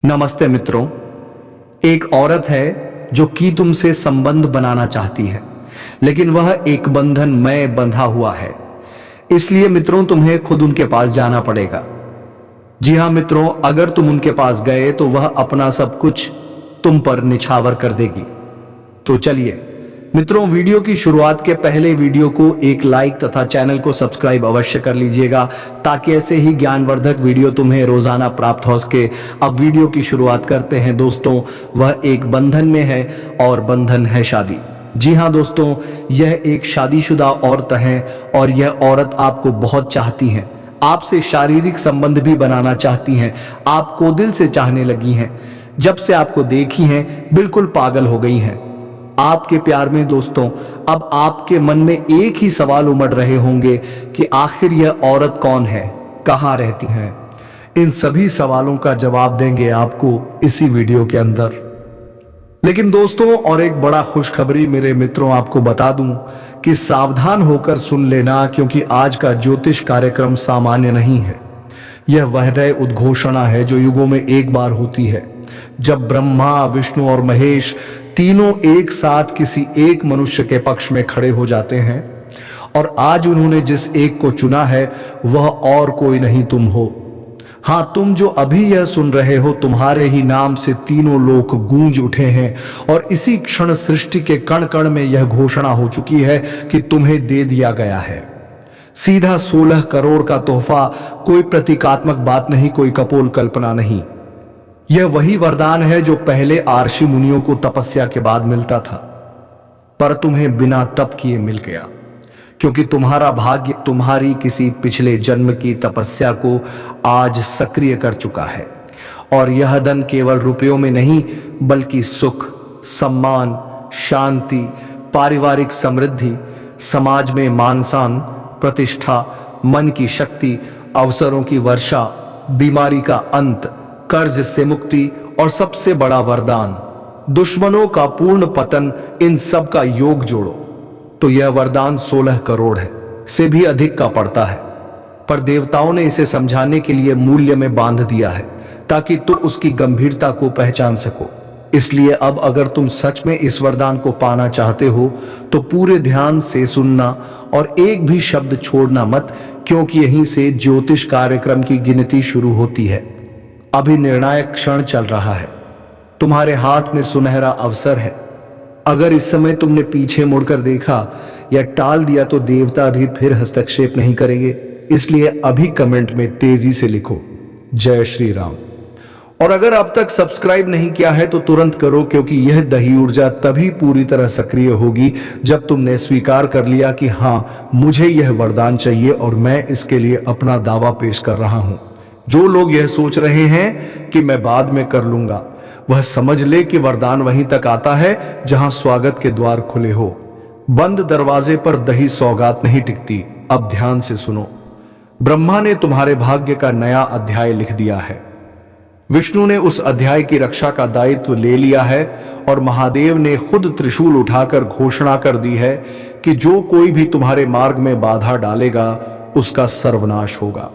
नमस्ते मित्रों। एक औरत है जो कि तुमसे संबंध बनाना चाहती है, लेकिन वह एक बंधन में बंधा हुआ है। इसलिए मित्रों, तुम्हें खुद उनके पास जाना पड़ेगा। जी हां मित्रों, अगर तुम उनके पास गए तो वह अपना सब कुछ तुम पर निछावर कर देगी। तो चलिए मित्रों, वीडियो की शुरुआत के पहले वीडियो को एक लाइक तथा चैनल को सब्सक्राइब अवश्य कर लीजिएगा, ताकि ऐसे ही ज्ञानवर्धक वीडियो तुम्हें रोजाना प्राप्त हो सके। अब वीडियो की शुरुआत करते हैं दोस्तों। वह एक बंधन में है और बंधन है शादी। जी हां दोस्तों, यह एक शादीशुदा औरत है और यह औरत आपको बहुत चाहती है। आपसे शारीरिक संबंध भी बनाना चाहती हैं। आपको दिल से चाहने लगी हैं। जब से आपको देखी हैं बिल्कुल पागल हो गई हैं आपके प्यार में। दोस्तों, अब आपके मन में एक ही सवाल उमड़ रहे होंगे कि आखिर यह औरत कौन है, कहां रहती है। इन सभी सवालों का जवाब देंगे आपको इसी वीडियो के अंदर। लेकिन दोस्तों, और एक बड़ा खुशखबरी मेरे मित्रों, आपको बता दूं कि सावधान होकर सुन लेना, क्योंकि आज का ज्योतिष कार्यक्रम सामान्य नहीं है। यह वहदय उद्घोषणा है जो युगों में एक बार होती है, जब ब्रह्मा, विष्णु और महेश तीनों एक साथ किसी एक मनुष्य के पक्ष में खड़े हो जाते हैं। और आज उन्होंने जिस एक को चुना है वह और कोई नहीं, तुम हो। हां, तुम जो अभी यह सुन रहे हो, तुम्हारे ही नाम से तीनों लोक गूंज उठे हैं। और इसी क्षण सृष्टि के कण कण में यह घोषणा हो चुकी है कि तुम्हें दे दिया गया है सीधा 16 करोड़ का तोहफा। कोई प्रतीकात्मक बात नहीं, कोई कपोल कल्पना नहीं। यह वही वरदान है जो पहले आर्षि मुनियों को तपस्या के बाद मिलता था, पर तुम्हें बिना तप किए मिल गया, क्योंकि तुम्हारा भाग्य तुम्हारी किसी पिछले जन्म की तपस्या को आज सक्रिय कर चुका है। और यह धन केवल रुपयों में नहीं, बल्कि सुख, सम्मान, शांति, पारिवारिक समृद्धि, समाज में मान सम्मान, प्रतिष्ठा, मन की शक्ति, अवसरों की वर्षा, बीमारी का अंत, कर्ज से मुक्ति और सबसे बड़ा वरदान, दुश्मनों का पूर्ण पतन, इन सब का योग जोड़ो तो यह वरदान 16 करोड़ है से भी अधिक का पड़ता है। पर देवताओं ने इसे समझाने के लिए मूल्य में बांध दिया है, ताकि तुम उसकी गंभीरता को पहचान सको। इसलिए अब अगर तुम सच में इस वरदान को पाना चाहते हो तो पूरे ध्यान से सुनना और एक भी शब्द छोड़ना मत, क्योंकि यहीं से ज्योतिष कार्यक्रम की गिनती शुरू होती है। अभी निर्णायक क्षण चल रहा है। तुम्हारे हाथ में सुनहरा अवसर है। अगर इस समय तुमने पीछे मुड़कर देखा या टाल दिया तो देवता भी फिर हस्तक्षेप नहीं करेंगे। इसलिए अभी कमेंट में तेजी से लिखो जय श्री राम। और अगर अब तक सब्सक्राइब नहीं किया है तो तुरंत करो, क्योंकि यह दही ऊर्जा तभी पूरी तरह सक्रिय होगी जब तुमने स्वीकार कर लिया कि हां, मुझे यह वरदान चाहिए और मैं इसके लिए अपना दावा पेश कर रहा हूं। जो लोग यह सोच रहे हैं कि मैं बाद में कर लूंगा, वह समझ ले कि वरदान वहीं तक आता है जहां स्वागत के द्वार खुले हो। बंद दरवाजे पर दही सौगात नहीं टिकती। अब ध्यान से सुनो। ब्रह्मा ने तुम्हारे भाग्य का नया अध्याय लिख दिया है। विष्णु ने उस अध्याय की रक्षा का दायित्व ले लिया है और महादेव ने खुद त्रिशूल उठाकर घोषणा कर दी है कि जो कोई भी तुम्हारे मार्ग में बाधा डालेगा उसका सर्वनाश होगा।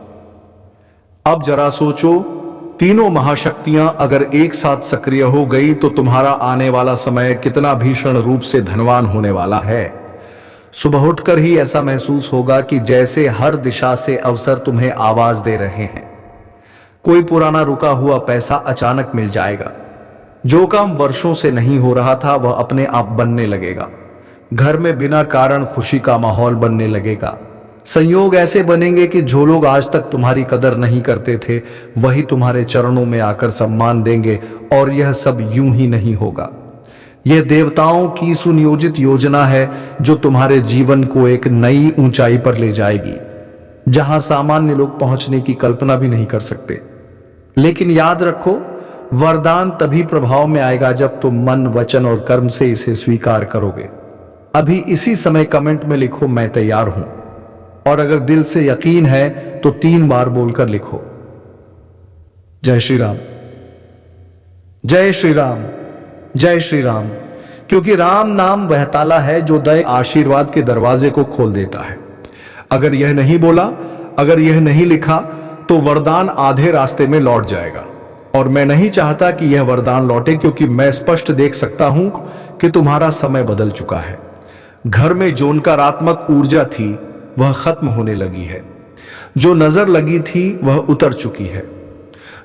अब जरा सोचो, तीनों महाशक्तियां अगर एक साथ सक्रिय हो गई तो तुम्हारा आने वाला समय कितना भीषण रूप से धनवान होने वाला है। सुबह उठकर ही ऐसा महसूस होगा कि जैसे हर दिशा से अवसर तुम्हें आवाज दे रहे हैं। कोई पुराना रुका हुआ पैसा अचानक मिल जाएगा। जो काम वर्षों से नहीं हो रहा था वह अपने आप बनने लगेगा। घर में बिना कारण खुशी का माहौल बनने लगेगा। संयोग ऐसे बनेंगे कि जो लोग आज तक तुम्हारी कदर नहीं करते थे वही तुम्हारे चरणों में आकर सम्मान देंगे। और यह सब यूं ही नहीं होगा। यह देवताओं की सुनियोजित योजना है जो तुम्हारे जीवन को एक नई ऊंचाई पर ले जाएगी, जहां सामान्य लोग पहुंचने की कल्पना भी नहीं कर सकते। लेकिन याद रखो, वरदान तभी प्रभाव में आएगा जब तुम मन, वचन और कर्म से इसे स्वीकार करोगे। अभी इसी समय कमेंट में लिखो मैं तैयार हूं। और अगर दिल से यकीन है तो 3 बार बोलकर लिखो जय श्री राम, जय श्री राम, जय श्री राम। क्योंकि राम नाम वह ताला है जो दया आशीर्वाद के दरवाजे को खोल देता है। अगर यह नहीं बोला, अगर यह नहीं लिखा तो वरदान आधे रास्ते में लौट जाएगा। और मैं नहीं चाहता कि यह वरदान लौटे, क्योंकि मैं स्पष्ट देख सकता हूं कि तुम्हारा समय बदल चुका है। घर में जो नकारात्मक ऊर्जा थी वह खत्म होने लगी है, जो नजर लगी थी वह उतर चुकी है,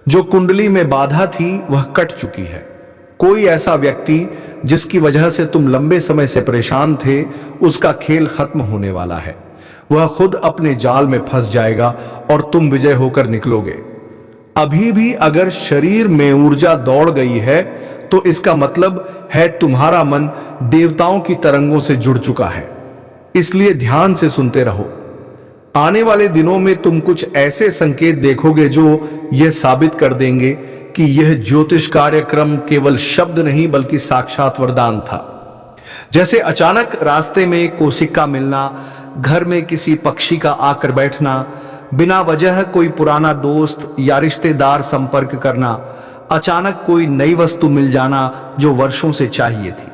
जो कुंडली में बाधा थी वह कट चुकी है। कोई ऐसा व्यक्ति जिसकी वजह से तुम लंबे समय से परेशान थे, उसका खेल खत्म होने वाला है। वह खुद अपने जाल में फंस जाएगा और तुम विजय होकर निकलोगे। अभी भी अगर शरीर में ऊर्जा दौड़ गई है तो इसका मतलब है तुम्हारा मन देवताओं की तरंगों से जुड़ चुका है। इसलिए ध्यान से सुनते रहो। आने वाले दिनों में तुम कुछ ऐसे संकेत देखोगे जो यह साबित कर देंगे कि यह ज्योतिष कार्यक्रम केवल शब्द नहीं बल्कि साक्षात वरदान था। जैसे अचानक रास्ते में कोशिका मिलना, घर में किसी पक्षी का आकर बैठना, बिना वजह कोई पुराना दोस्त या रिश्तेदार संपर्क करना, अचानक कोई नई वस्तु मिल जाना जो वर्षों से चाहिए थी।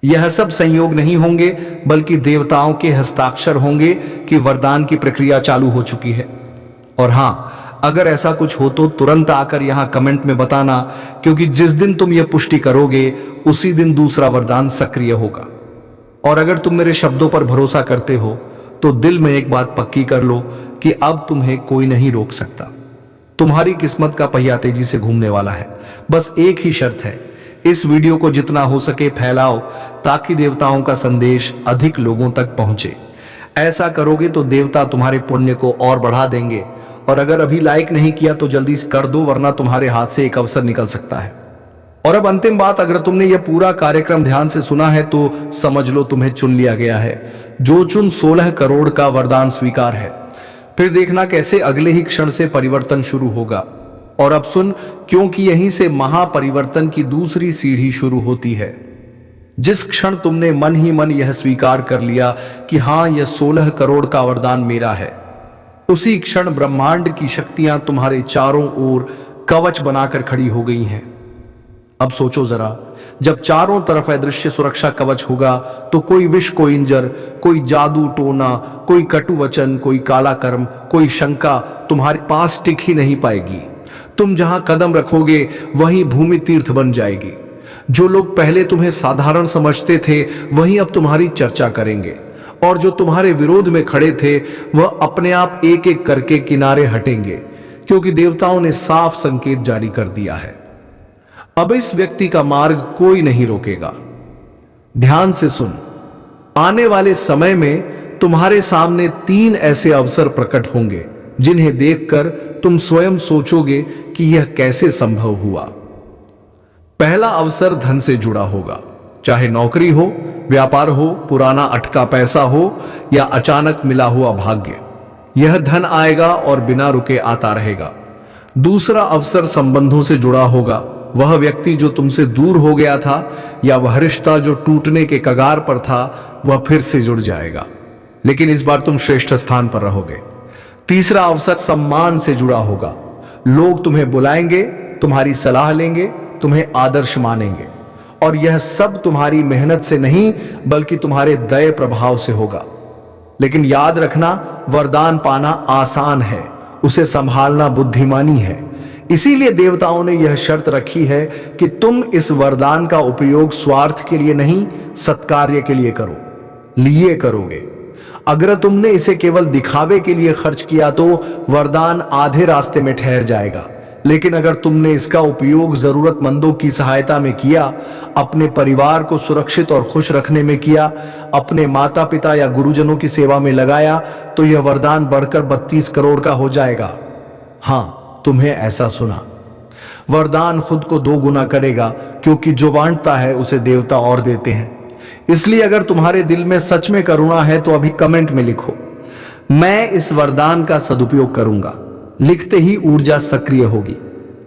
यह सब संयोग नहीं होंगे बल्कि देवताओं के हस्ताक्षर होंगे कि वरदान की प्रक्रिया चालू हो चुकी है। और हां, अगर ऐसा कुछ हो तो तुरंत आकर यहां कमेंट में बताना, क्योंकि जिस दिन तुम यह पुष्टि करोगे उसी दिन दूसरा वरदान सक्रिय होगा। और अगर तुम मेरे शब्दों पर भरोसा करते हो तो दिल में एक बात पक्की कर लो कि अब तुम्हें कोई नहीं रोक सकता। तुम्हारी किस्मत का पहिया तेजी से घूमने वाला है। बस एक ही शर्त है, इस वीडियो को जितना हो सके फैलाओ ताकि देवताओं का संदेश अधिक लोगों तक पहुंचे। ऐसा करोगे तो देवता तुम्हारे पुण्य को और बढ़ा देंगे। और अगर अभी लाइक नहीं किया तो जल्दी से कर दो, वरना तुम्हारे हाथ से एक अवसर निकल सकता है। और अब अंतिम बात, अगर तुमने यह पूरा कार्यक्रम ध्यान से सुना है तो समझ लो तुम्हें चुन लिया गया है। जो चुन 16 करोड़ का वरदान स्वीकार है। फिर देखना कैसे अगले ही क्षण से परिवर्तन शुरू होगा। और अब सुन, क्योंकि यहीं से महापरिवर्तन की दूसरी सीढ़ी शुरू होती है। जिस क्षण तुमने मन ही मन यह स्वीकार कर लिया कि हां, यह 16 करोड़ का वरदान मेरा है, उसी क्षण ब्रह्मांड की शक्तियां तुम्हारे चारों ओर कवच बनाकर खड़ी हो गई हैं। अब सोचो जरा, जब चारों तरफ अदृश्य सुरक्षा कवच होगा तो कोई विष, कोई इंजर, कोई जादू टोना, कोई कटु वचन, कोई काला कर्म, कोई शंका तुम्हारे पास टिक ही नहीं पाएगी। तुम जहां कदम रखोगे वहीं भूमि तीर्थ बन जाएगी। जो लोग पहले तुम्हें साधारण समझते थे वहीं अब तुम्हारी चर्चा करेंगे, और जो तुम्हारे विरोध में खड़े थे वह अपने आप एक एक करके किनारे हटेंगे, क्योंकि देवताओं ने साफ संकेत जारी कर दिया है। अब इस व्यक्ति का मार्ग कोई नहीं रोकेगा। ध्यान से सुन, आने वाले समय में तुम्हारे सामने 3 ऐसे अवसर प्रकट होंगे जिन्हें देखकर तुम स्वयं सोचोगे कि यह कैसे संभव हुआ। पहला अवसर धन से जुड़ा होगा, चाहे नौकरी हो, व्यापार हो, पुराना अटका पैसा हो या अचानक मिला हुआ भाग्य। यह धन आएगा और बिना रुके आता रहेगा। दूसरा अवसर संबंधों से जुड़ा होगा। वह व्यक्ति जो तुमसे दूर हो गया था या वह रिश्ता जो टूटने के कगार पर था वह फिर से जुड़ जाएगा, लेकिन इस बार तुम श्रेष्ठ स्थान पर रहोगे। तीसरा अवसर सम्मान से जुड़ा होगा। लोग तुम्हें बुलाएंगे, तुम्हारी सलाह लेंगे, तुम्हें आदर्श मानेंगे, और यह सब तुम्हारी मेहनत से नहीं बल्कि तुम्हारे दया प्रभाव से होगा। लेकिन याद रखना, वरदान पाना आसान है, उसे संभालना बुद्धिमानी है। इसीलिए देवताओं ने यह शर्त रखी है कि तुम इस वरदान का उपयोग स्वार्थ के लिए नहीं, सत्कार्य के लिए करोगे। अगर तुमने इसे केवल दिखावे के लिए खर्च किया तो वरदान आधे रास्ते में ठहर जाएगा। लेकिन अगर तुमने इसका उपयोग जरूरतमंदों की सहायता में किया, अपने परिवार को सुरक्षित और खुश रखने में किया, अपने माता पिता या गुरुजनों की सेवा में लगाया, तो यह वरदान बढ़कर 32 करोड़ का हो जाएगा। हां, तुम्हें ऐसा सुना। वरदान खुद को 2 गुना करेगा, क्योंकि जो बांटता है उसे देवता और देते हैं। इसलिए अगर तुम्हारे दिल में सच में करुणा है तो अभी कमेंट में लिखो, मैं इस वरदान का सदुपयोग करूंगा। लिखते ही ऊर्जा सक्रिय होगी।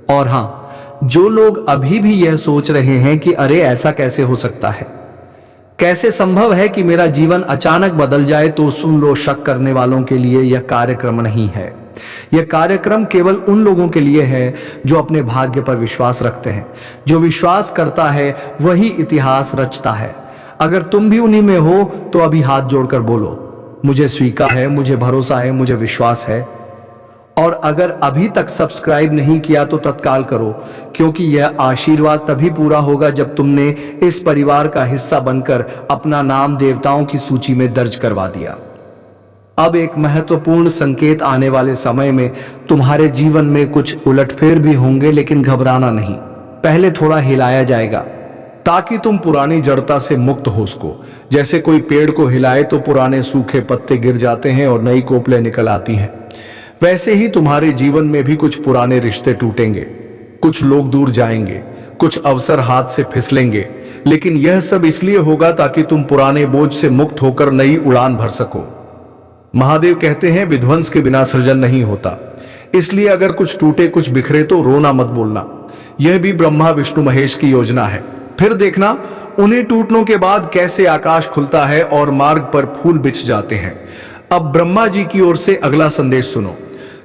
और हां, जो लोग अभी भी यह सोच रहे हैं कि अरे ऐसा कैसे हो सकता है, कैसे संभव है कि मेरा जीवन अचानक बदल जाए, तो सुन लो, शक करने वालों के लिए यह कार्यक्रम नहीं है। यह कार्यक्रम केवल उन लोगों के लिए है जो अपने भाग्य पर विश्वास रखते हैं। जो विश्वास करता है वही इतिहास रचता है। अगर तुम भी उन्हीं में हो तो अभी हाथ जोड़कर बोलो, मुझे स्वीकार है, मुझे भरोसा है, मुझे विश्वास है। और अगर अभी तक सब्सक्राइब नहीं किया तो तत्काल करो, क्योंकि यह आशीर्वाद तभी पूरा होगा जब तुमने इस परिवार का हिस्सा बनकर अपना नाम देवताओं की सूची में दर्ज करवा दिया। अब एक महत्वपूर्ण संकेत आने वाले समय में तुम्हारे जीवन में कुछ उलटफेर भी होंगे, लेकिन घबराना नहीं। पहले थोड़ा हिलाया जाएगा ताकि तुम पुरानी जड़ता से मुक्त हो सको। जैसे कोई पेड़ को हिलाए तो पुराने सूखे पत्ते गिर जाते हैं और नई कोपलें निकल आती हैं, वैसे ही तुम्हारे जीवन में भी कुछ पुराने रिश्ते टूटेंगे, कुछ लोग दूर जाएंगे, कुछ अवसर हाथ से फिसलेंगे, लेकिन यह सब इसलिए होगा ताकि तुम पुराने बोझ से मुक्त होकर नई उड़ान भर सको। महादेव कहते हैं विध्वंस के बिना सृजन नहीं होता, इसलिए अगर कुछ टूटे कुछ बिखरे तो रोना मत बोलना। यह भी ब्रह्मा विष्णु महेश की योजना है। फिर देखना उन्हें टूटनों के बाद कैसे आकाश खुलता है और मार्ग पर फूल बिछ जाते हैं। अब ब्रह्मा जी की ओर से अगला संदेश सुनो।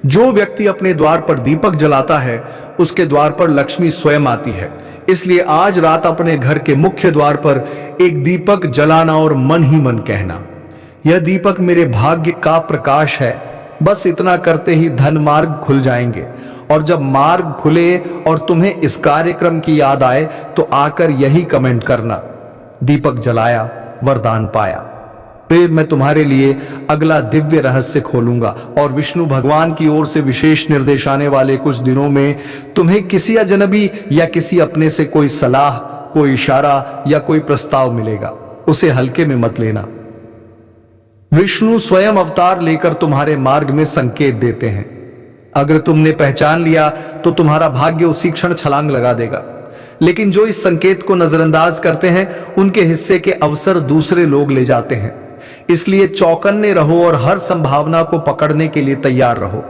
जो व्यक्ति अपने द्वार पर दीपक जलाता है उसके द्वार पर लक्ष्मी स्वयं आती है। इसलिए आज रात अपने घर के मुख्य द्वार पर एक दीपक जलाना और मन ही मन कहना, यह दीपक मेरे भाग्य का प्रकाश है। बस इतना करते ही धन मार्ग खुल जाएंगे। और जब मार्ग खुले और तुम्हें इस कार्यक्रम की याद आए तो आकर यही कमेंट करना, दीपक जलाया वरदान पाया। फिर मैं तुम्हारे लिए अगला दिव्य रहस्य खोलूंगा और विष्णु भगवान की ओर से विशेष निर्देश आने वाले कुछ दिनों में तुम्हें किसी अजनबी या किसी अपने से कोई सलाह, कोई इशारा या कोई प्रस्ताव मिलेगा, उसे हल्के में मत लेना। विष्णु स्वयं अवतार लेकर तुम्हारे मार्ग में संकेत देते हैं। अगर तुमने पहचान लिया तो तुम्हारा भाग्य उसी क्षण छलांग लगा देगा, लेकिन जो इस संकेत को नजरअंदाज करते हैं उनके हिस्से के अवसर दूसरे लोग ले जाते हैं। इसलिए चौकन्ने रहो और हर संभावना को पकड़ने के लिए तैयार रहो।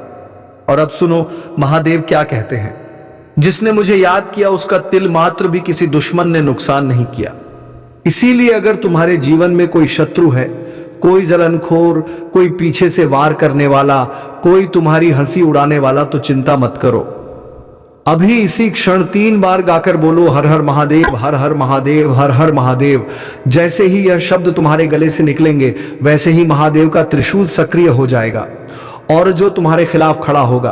और अब सुनो महादेव क्या कहते हैं। जिसने मुझे याद किया उसका तिल मात्र भी किसी दुश्मन ने नुकसान नहीं किया। इसीलिए अगर तुम्हारे जीवन में कोई शत्रु है, कोई जलनखोर, कोई पीछे से वार करने वाला, कोई तुम्हारी हंसी उड़ाने वाला, तो चिंता मत करो। अभी इसी क्षण 3 बार गाकर बोलो हर हर महादेव, हर हर महादेव, हर हर महादेव। जैसे ही यह शब्द तुम्हारे गले से निकलेंगे वैसे ही महादेव का त्रिशूल सक्रिय हो जाएगा और जो तुम्हारे खिलाफ खड़ा होगा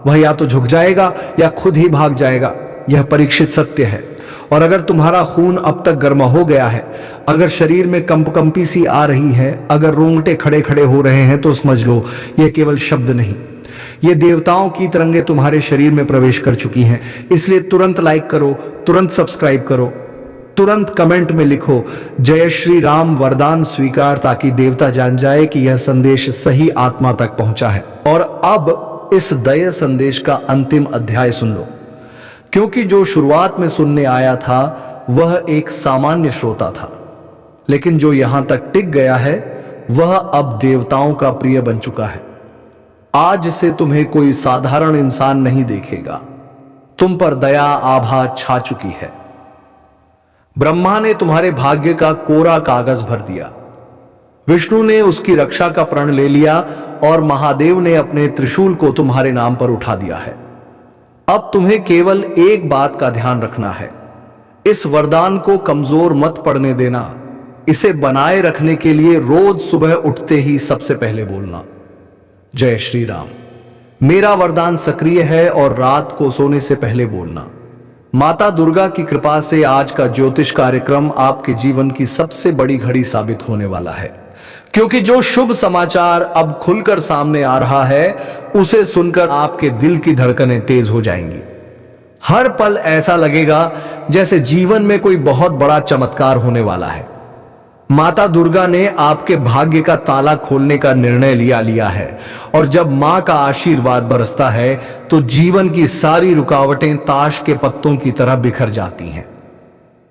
वह या तो झुक जाएगा या खुद ही भाग जाएगा। यह परीक्षित सत्य है। और अगर तुम्हारा खून अब तक गर्म हो गया है, अगर शरीर में कंपकंपी सी आ रही है, अगर रोंगटे खड़े खड़े हो रहे हैं, तो समझ लो यह केवल शब्द नहीं, ये देवताओं की तरंगे तुम्हारे शरीर में प्रवेश कर चुकी हैं। इसलिए तुरंत लाइक करो, तुरंत सब्सक्राइब करो, तुरंत कमेंट में लिखो जय श्री राम वरदान स्वीकार, ताकि देवता जान जाए कि यह संदेश सही आत्मा तक पहुंचा है। और अब इस दया संदेश का अंतिम अध्याय सुन लो, क्योंकि जो शुरुआत में सुनने आया था वह एक सामान्य श्रोता था, लेकिन जो यहां तक टिक गया है वह अब देवताओं का प्रिय बन चुका है। आज से तुम्हें कोई साधारण इंसान नहीं देखेगा, तुम पर दया आभा छा चुकी है। ब्रह्मा ने तुम्हारे भाग्य का कोरा कागज भर दिया, विष्णु ने उसकी रक्षा का प्रण ले लिया और महादेव ने अपने त्रिशूल को तुम्हारे नाम पर उठा दिया है। अब तुम्हें केवल एक बात का ध्यान रखना है, इस वरदान को कमजोर मत पड़ने देना। इसे बनाए रखने के लिए रोज सुबह उठते ही सबसे पहले बोलना जय श्री राम, मेरा वरदान सक्रिय है, और रात को सोने से पहले बोलना। माता दुर्गा की कृपा से आज का ज्योतिष कार्यक्रम आपके जीवन की सबसे बड़ी घड़ी साबित होने वाला है, क्योंकि जो शुभ समाचार अब खुलकर सामने आ रहा है उसे सुनकर आपके दिल की धड़कनें तेज हो जाएंगी। हर पल ऐसा लगेगा जैसे जीवन में कोई बहुत बड़ा चमत्कार होने वाला है। माता दुर्गा ने आपके भाग्य का ताला खोलने का निर्णय लिया है, और जब मां का आशीर्वाद बरसता है तो जीवन की सारी रुकावटें ताश के पत्तों की तरह बिखर जाती हैं।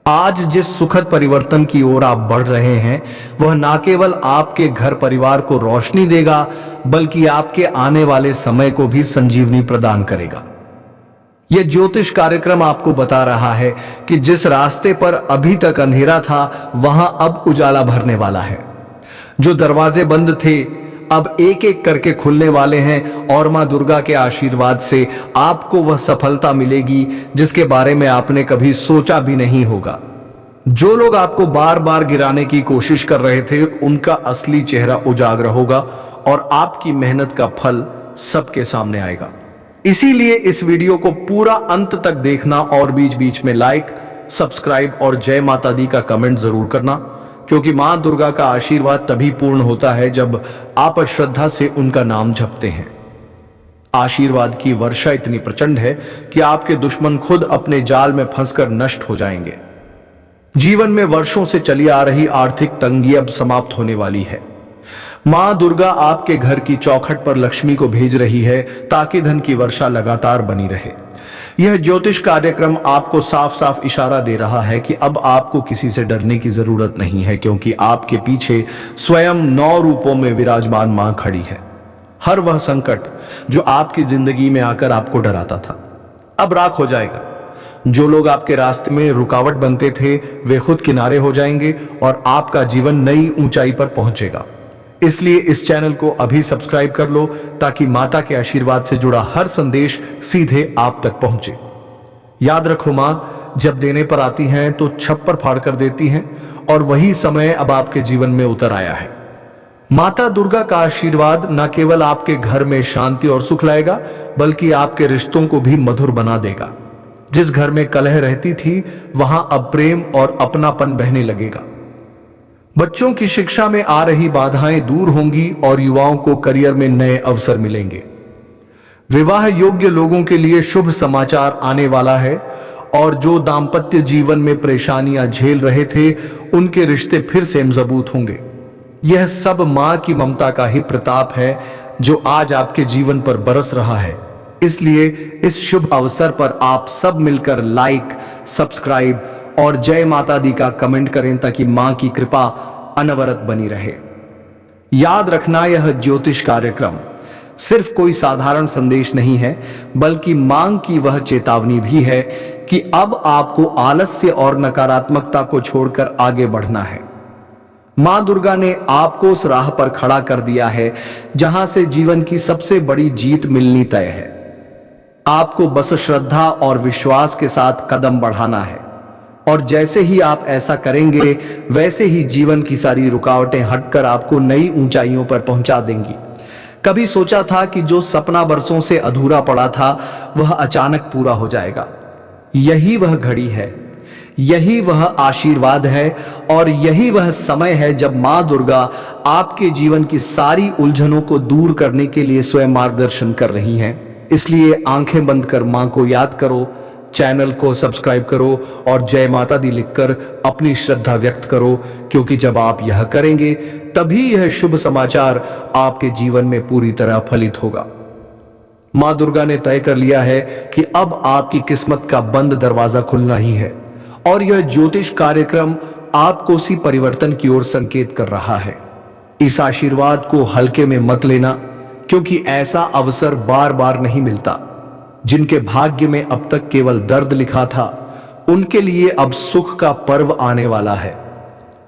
आज जिस सुखद परिवर्तन की ओर आप बढ़ रहे हैं वह ना केवल आपके घर परिवार को रोशनी देगा, बल्कि आपके आने वाले समय को भी संजीवनी प्रदान करेगा। यह ज्योतिष कार्यक्रम आपको बता रहा है कि जिस रास्ते पर अभी तक अंधेरा था वहां अब उजाला भरने वाला है। जो दरवाजे बंद थे अब एक एक करके खुलने वाले हैं, और मां दुर्गा के आशीर्वाद से आपको वह सफलता मिलेगी जिसके बारे में आपने कभी सोचा भी नहीं होगा। जो लोग आपको बार बार गिराने की कोशिश कर रहे थे उनका असली चेहरा उजागर होगा, और आपकी मेहनत का फल सबके सामने आएगा। इसीलिए इस वीडियो को पूरा अंत तक देखना और बीच बीच में लाइक, सब्सक्राइब और जय माता दी का कमेंट जरूर करना, क्योंकि मां दुर्गा का आशीर्वाद तभी पूर्ण होता है जब आप श्रद्धा से उनका नाम जपते हैं। आशीर्वाद की वर्षा इतनी प्रचंड है कि आपके दुश्मन खुद अपने जाल में फंसकर नष्ट हो जाएंगे। जीवन में वर्षों से चली आ रही आर्थिक तंगी अब समाप्त होने वाली है। मां दुर्गा आपके घर की चौखट पर लक्ष्मी को भेज रही है ताकि धन की वर्षा लगातार बनी रहे। यह ज्योतिष कार्यक्रम आपको साफ साफ इशारा दे रहा है कि अब आपको किसी से डरने की जरूरत नहीं है, क्योंकि आपके पीछे स्वयं 9 रूपों में विराजमान मां खड़ी है। हर वह संकट जो आपकी जिंदगी में आकर आपको डराता था, अब राख हो जाएगा। जो लोग आपके रास्ते में रुकावट बनते थे, वे खुद किनारे हो जाएंगे और आपका जीवन नई ऊंचाई पर पहुंचेगा। इसलिए इस चैनल को अभी सब्सक्राइब कर लो ताकि माता के आशीर्वाद से जुड़ा हर संदेश सीधे आप तक पहुंचे। याद रखो, मां जब देने पर आती हैं तो छप्पर फाड़ कर देती हैं, और वही समय अब आपके जीवन में उतर आया है। माता दुर्गा का आशीर्वाद न केवल आपके घर में शांति और सुख लाएगा, बल्कि आपके रिश्तों को भी मधुर बना देगा। जिस घर में कलह रहती थी, वहां अब प्रेम और अपनापन बहने लगेगा। बच्चों की शिक्षा में आ रही बाधाएं दूर होंगी और युवाओं को करियर में नए अवसर मिलेंगे। विवाह योग्य लोगों के लिए शुभ समाचार आने वाला है, और जो दाम्पत्य जीवन में परेशानियां झेल रहे थे, उनके रिश्ते फिर से मजबूत होंगे। यह सब मां की ममता का ही प्रताप है जो आज आपके जीवन पर बरस रहा है। इसलिए इस शुभ अवसर पर आप सब मिलकर लाइक, सब्सक्राइब और जय माता दी का कमेंट करें ताकि मां की कृपा अनवरत बनी रहे। याद रखना, यह ज्योतिष कार्यक्रम सिर्फ कोई साधारण संदेश नहीं है, बल्कि मां की वह चेतावनी भी है कि अब आपको आलस्य और नकारात्मकता को छोड़कर आगे बढ़ना है। मां दुर्गा ने आपको उस राह पर खड़ा कर दिया है जहां से जीवन की सबसे बड़ी जीत मिलनी तय है। आपको बस श्रद्धा और विश्वास के साथ कदम बढ़ाना है, और जैसे ही आप ऐसा करेंगे, वैसे ही जीवन की सारी रुकावटें हटकर आपको नई ऊंचाइयों पर पहुंचा देंगी। कभी सोचा था कि जो सपना बरसों से अधूरा पड़ा था, वह अचानक पूरा हो जाएगा। यही वह घड़ी है, यही वह आशीर्वाद है, और यही वह समय है जब मां दुर्गा आपके जीवन की सारी उलझनों को दूर करने के लिए स्वयं मार्गदर्शन कर रही हैं। इसलिए आंखें बंद कर मां को याद करो, चैनल को सब्सक्राइब करो और जय माता दी लिखकर अपनी श्रद्धा व्यक्त करो, क्योंकि जब आप यह करेंगे तभी यह शुभ समाचार आपके जीवन में पूरी तरह फलित होगा। मां दुर्गा ने तय कर लिया है कि अब आपकी किस्मत का बंद दरवाजा खुलना ही है, और यह ज्योतिष कार्यक्रम आपको उसी परिवर्तन की ओर संकेत कर रहा है। इस आशीर्वाद को हल्के में मत लेना, क्योंकि ऐसा अवसर बार बार नहीं मिलता। जिनके भाग्य में अब तक केवल दर्द लिखा था, उनके लिए अब सुख का पर्व आने वाला है।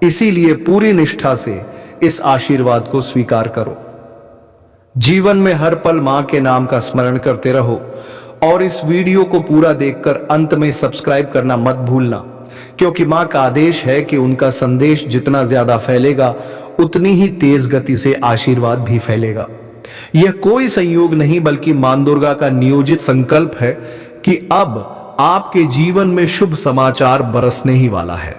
इसीलिए पूरी निष्ठा से इस आशीर्वाद को स्वीकार करो। जीवन में हर पल मां के नाम का स्मरण करते रहो, और इस वीडियो को पूरा देखकर अंत में सब्सक्राइब करना मत भूलना, क्योंकि मां का आदेश है कि उनका संदेश जितना ज्यादा फैलेगा, उतनी ही तेज गति से आशीर्वाद भी फैलेगा। यह कोई संयोग नहीं, बल्कि मां दुर्गा का नियोजित संकल्प है कि अब आपके जीवन में शुभ समाचार बरसने ही वाला है।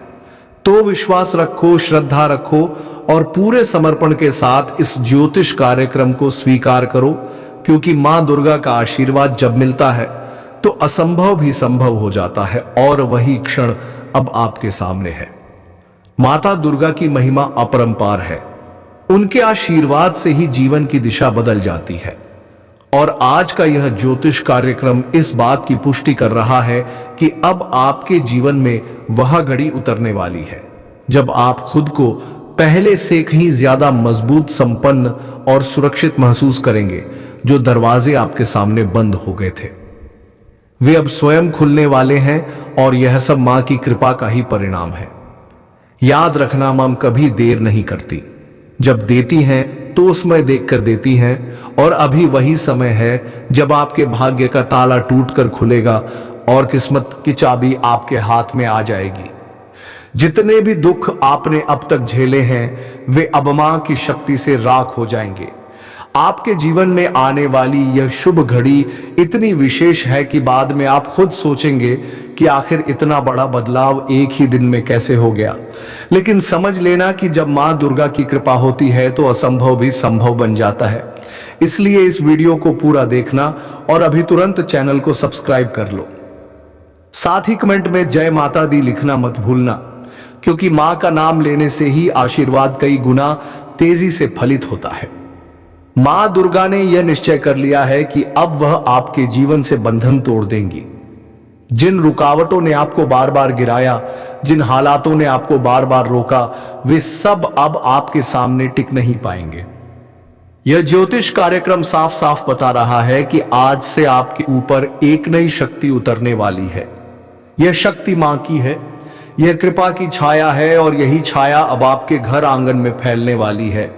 तो विश्वास रखो, श्रद्धा रखो और पूरे समर्पण के साथ इस ज्योतिष कार्यक्रम को स्वीकार करो, क्योंकि मां दुर्गा का आशीर्वाद जब मिलता है तो असंभव भी संभव हो जाता है, और वही क्षण अब आपके सामने है। माता दुर्गा की महिमा अपरंपार है। उनके आशीर्वाद से ही जीवन की दिशा बदल जाती है, और आज का यह ज्योतिष कार्यक्रम इस बात की पुष्टि कर रहा है कि अब आपके जीवन में वह घड़ी उतरने वाली है जब आप खुद को पहले से कहीं ज्यादा मजबूत, संपन्न और सुरक्षित महसूस करेंगे। जो दरवाजे आपके सामने बंद हो गए थे, वे अब स्वयं खुलने वाले हैं, और यह सब मां की कृपा का ही परिणाम है। याद रखना, मां कभी देर नहीं करती। जब देती हैं तो उसमें देखकर देती हैं, और अभी वही समय है जब आपके भाग्य का ताला टूटकर खुलेगा और किस्मत की चाबी आपके हाथ में आ जाएगी। जितने भी दुख आपने अब तक झेले हैं, वे अब मां की शक्ति से राख हो जाएंगे। आपके जीवन में आने वाली यह शुभ घड़ी इतनी विशेष है कि बाद में आप खुद सोचेंगे कि आखिर इतना बड़ा बदलाव एक ही दिन में कैसे हो गया। लेकिन समझ लेना कि जब मां दुर्गा की कृपा होती है तो असंभव भी संभव बन जाता है। इसलिए इस वीडियो को पूरा देखना और अभी तुरंत चैनल को सब्सक्राइब कर लो। साथ ही कमेंट में जय माता दी लिखना मत भूलना, क्योंकि मां का नाम लेने से ही आशीर्वाद कई गुना तेजी से फलित होता है। मां दुर्गा ने यह निश्चय कर लिया है कि अब वह आपके जीवन से बंधन तोड़ देंगी। जिन रुकावटों ने आपको बार बार गिराया, जिन हालातों ने आपको बार बार रोका, वे सब अब आपके सामने टिक नहीं पाएंगे। यह ज्योतिष कार्यक्रम साफ साफ बता रहा है कि आज से आपके ऊपर एक नई शक्ति उतरने वाली है। यह शक्ति मां की है, यह कृपा की छाया है और यही छाया अब आपके घर आंगन में फैलने वाली है।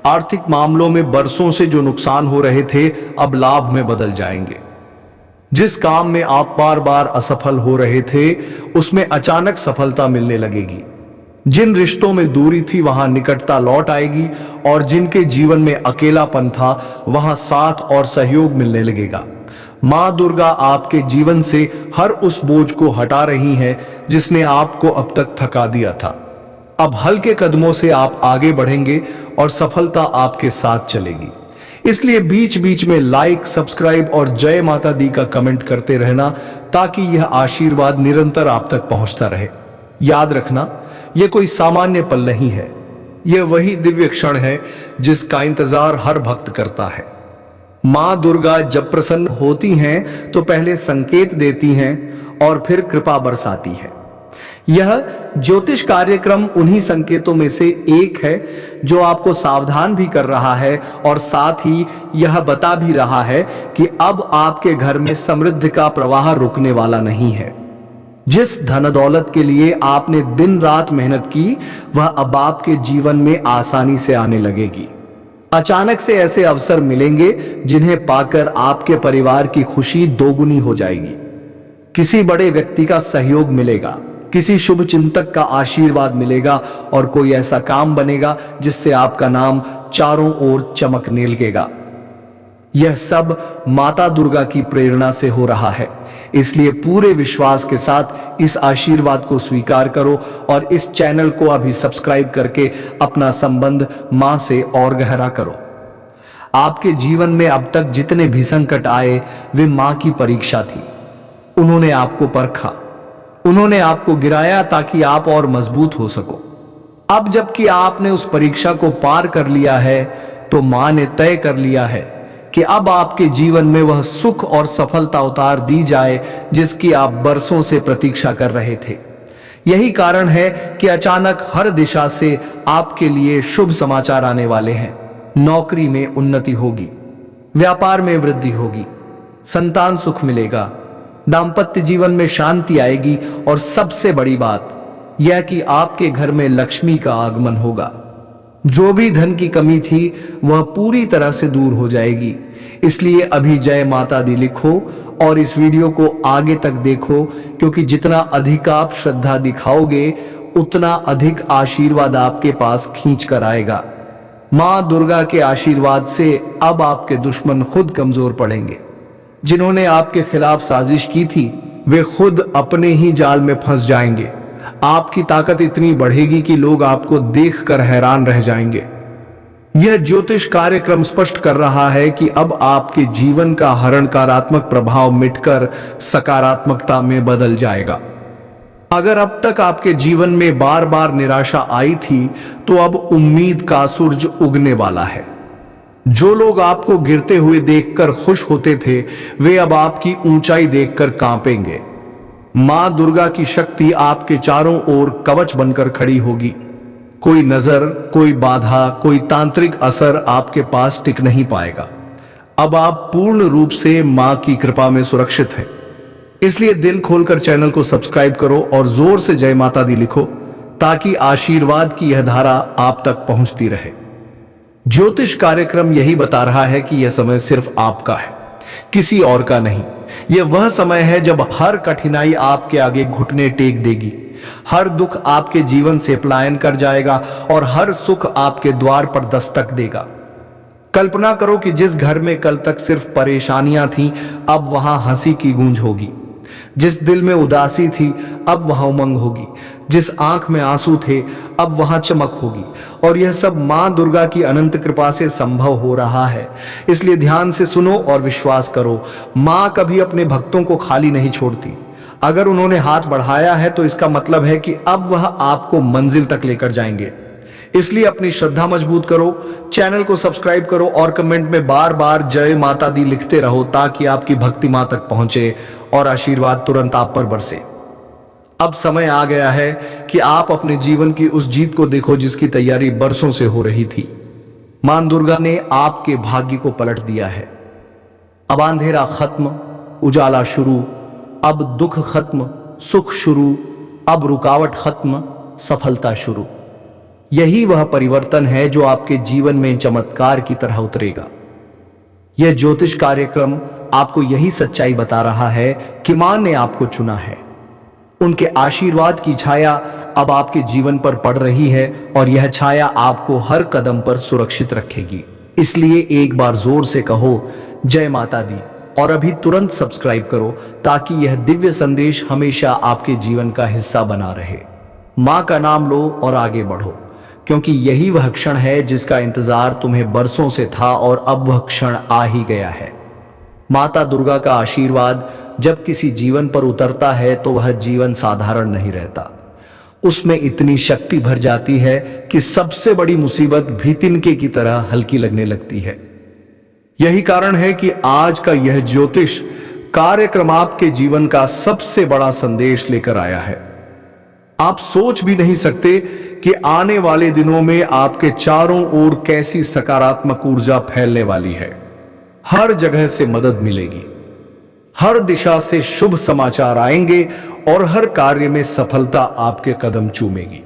आर्थिक मामलों में बरसों से जो नुकसान हो रहे थे अब लाभ में बदल जाएंगे। जिस काम में आप बार बार असफल हो रहे थे उसमें अचानक सफलता मिलने लगेगी। जिन रिश्तों में दूरी थी वहां निकटता लौट आएगी और जिनके जीवन में अकेलापन था वहां साथ और सहयोग मिलने लगेगा। मां दुर्गा आपके जीवन से हर उस बोझ को हटा रही हैं जिसने आपको अब तक थका दिया था। अब हल्के कदमों से आप आगे बढ़ेंगे और सफलता आपके साथ चलेगी। इसलिए बीच बीच में लाइक, सब्सक्राइब और जय माता दी का कमेंट करते रहना, ताकि यह आशीर्वाद निरंतर आप तक पहुंचता रहे। याद रखना, यह कोई सामान्य पल नहीं है, यह वही दिव्य क्षण है जिसका इंतजार हर भक्त करता है। मां दुर्गा जब प्रसन्न होती हैं तो पहले संकेत देती हैं और फिर कृपा बरसाती है। यह ज्योतिष कार्यक्रम उन्हीं संकेतों में से एक है जो आपको सावधान भी कर रहा है और साथ ही यह बता भी रहा है कि अब आपके घर में समृद्धि का प्रवाह रुकने वाला नहीं है। जिस धन दौलत के लिए आपने दिन रात मेहनत की वह अब आपके जीवन में आसानी से आने लगेगी। अचानक से ऐसे अवसर मिलेंगे जिन्हें पाकर आपके परिवार की खुशी दोगुनी हो जाएगी। किसी बड़े व्यक्ति का सहयोग मिलेगा, किसी शुभ चिंतक का आशीर्वाद मिलेगा और कोई ऐसा काम बनेगा जिससे आपका नाम चारों ओर चमकने लगेगा। यह सब माता दुर्गा की प्रेरणा से हो रहा है। इसलिए पूरे विश्वास के साथ इस आशीर्वाद को स्वीकार करो और इस चैनल को अभी सब्सक्राइब करके अपना संबंध मां से और गहरा करो। आपके जीवन में अब तक जितने भी संकट आए वे मां की परीक्षा थी। उन्होंने आपको परखा, उन्होंने आपको गिराया ताकि आप और मजबूत हो सको। अब जबकि आपने उस परीक्षा को पार कर लिया है तो मां ने तय कर लिया है कि अब आपके जीवन में वह सुख और सफलता उतार दी जाए जिसकी आप बरसों से प्रतीक्षा कर रहे थे। यही कारण है कि अचानक हर दिशा से आपके लिए शुभ समाचार आने वाले हैं। नौकरी में उन्नति होगी, व्यापार में वृद्धि होगी, संतान सुख मिलेगा, दाम्पत्य जीवन में शांति आएगी और सबसे बड़ी बात यह कि आपके घर में लक्ष्मी का आगमन होगा। जो भी धन की कमी थी वह पूरी तरह से दूर हो जाएगी। इसलिए अभी जय माता दी लिखो और इस वीडियो को आगे तक देखो, क्योंकि जितना अधिक आप श्रद्धा दिखाओगे उतना अधिक आशीर्वाद आपके पास खींच कर आएगा। मां दुर्गा के आशीर्वाद से अब आपके दुश्मन खुद कमजोर पड़ेंगे। जिन्होंने आपके खिलाफ साजिश की थी वे खुद अपने ही जाल में फंस जाएंगे। आपकी ताकत इतनी बढ़ेगी कि लोग आपको देखकर हैरान रह जाएंगे। यह ज्योतिष कार्यक्रम स्पष्ट कर रहा है कि अब आपके जीवन का हर नकारात्मक प्रभाव मिटकर सकारात्मकता में बदल जाएगा। अगर अब तक आपके जीवन में बार बार निराशा आई थी तो अब उम्मीद का सूरज उगने वाला है। जो लोग आपको गिरते हुए देखकर खुश होते थे वे अब आपकी ऊंचाई देखकर कांपेंगे। मां दुर्गा की शक्ति आपके चारों ओर कवच बनकर खड़ी होगी। कोई नजर, कोई बाधा, कोई तांत्रिक असर आपके पास टिक नहीं पाएगा। अब आप पूर्ण रूप से मां की कृपा में सुरक्षित हैं। इसलिए दिल खोलकर चैनल को सब्सक्राइब करो और जोर से जय माता दी लिखो, ताकि आशीर्वाद की यह धारा आप तक पहुंचती रहे। ज्योतिष कार्यक्रम यही बता रहा है कि यह समय सिर्फ आपका है, किसी और का नहीं। यह वह समय है जब हर कठिनाई आपके आगे घुटने टेक देगी, हर दुख आपके जीवन से पलायन कर जाएगा और हर सुख आपके द्वार पर दस्तक देगा। कल्पना करो कि जिस घर में कल तक सिर्फ परेशानियां थीं, अब वहां हंसी की गूंज होगी। जिस दिल में उदासी थी, अब वहां उमंग होगी। जिस आंख में आंसू थे, अब वहां चमक होगी। और यह सब मां दुर्गा की अनंत कृपा से संभव हो रहा है। इसलिए ध्यान से सुनो और विश्वास करो, मां कभी अपने भक्तों को खाली नहीं छोड़ती। अगर उन्होंने हाथ बढ़ाया है तो इसका मतलब है कि अब वह आपको मंजिल तक लेकर जाएंगे। इसलिए अपनी श्रद्धा मजबूत करो, चैनल को सब्सक्राइब करो और कमेंट में बार बार जय माता दी लिखते रहो, ताकि आपकी भक्ति मां तक पहुंचे और आशीर्वाद तुरंत आप पर बरसे। अब समय आ गया है कि आप अपने जीवन की उस जीत को देखो जिसकी तैयारी बरसों से हो रही थी। मां दुर्गा ने आपके भाग्य को पलट दिया है। अब अंधेरा खत्म, उजाला शुरू। अब दुख खत्म, सुख शुरू। अब रुकावट खत्म, सफलता शुरू। यही वह परिवर्तन है जो आपके जीवन में चमत्कार की तरह उतरेगा। यह ज्योतिष कार्यक्रम आपको यही सच्चाई बता रहा है कि मां ने आपको चुना है। उनके आशीर्वाद की छाया अब आपके जीवन पर पड़ रही है और यह छाया आपको हर कदम पर सुरक्षित रखेगी। इसलिए एक बार जोर से कहो जय माता दी और अभी तुरंत सब्सक्राइब करो, ताकि यह दिव्य संदेश हमेशा आपके जीवन का हिस्सा बना रहे। मां का नाम लो और आगे बढ़ो, क्योंकि यही वह क्षण है जिसका इंतजार तुम्हें बरसों से था और अब वह क्षण आ ही गया है। माता दुर्गा का आशीर्वाद जब किसी जीवन पर उतरता है तो वह जीवन साधारण नहीं रहता। उसमें इतनी शक्ति भर जाती है कि सबसे बड़ी मुसीबत भी तिनके की तरह हल्की लगने लगती है। यही कारण है कि आज का यह ज्योतिष कार्यक्रम आपके जीवन का सबसे बड़ा संदेश लेकर आया है। आप सोच भी नहीं सकते कि आने वाले दिनों में आपके चारों ओर कैसी सकारात्मक ऊर्जा फैलने वाली है। हर जगह से मदद मिलेगी, हर दिशा से शुभ समाचार आएंगे और हर कार्य में सफलता आपके कदम चूमेगी।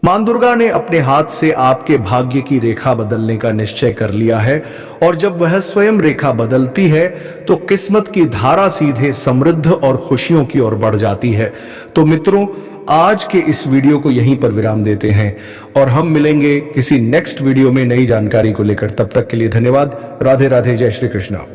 मां दुर्गा ने अपने हाथ से आपके भाग्य की रेखा बदलने का निश्चय कर लिया है और जब वह स्वयं रेखा बदलती है तो किस्मत की धारा सीधे समृद्ध और खुशियों की ओर बढ़ जाती है। तो मित्रों, आज के इस वीडियो को यहीं पर विराम देते हैं और हम मिलेंगे किसी नेक्स्ट वीडियो में नई जानकारी को लेकर। तब तक के लिए धन्यवाद। राधे राधे, जय श्री कृष्णा।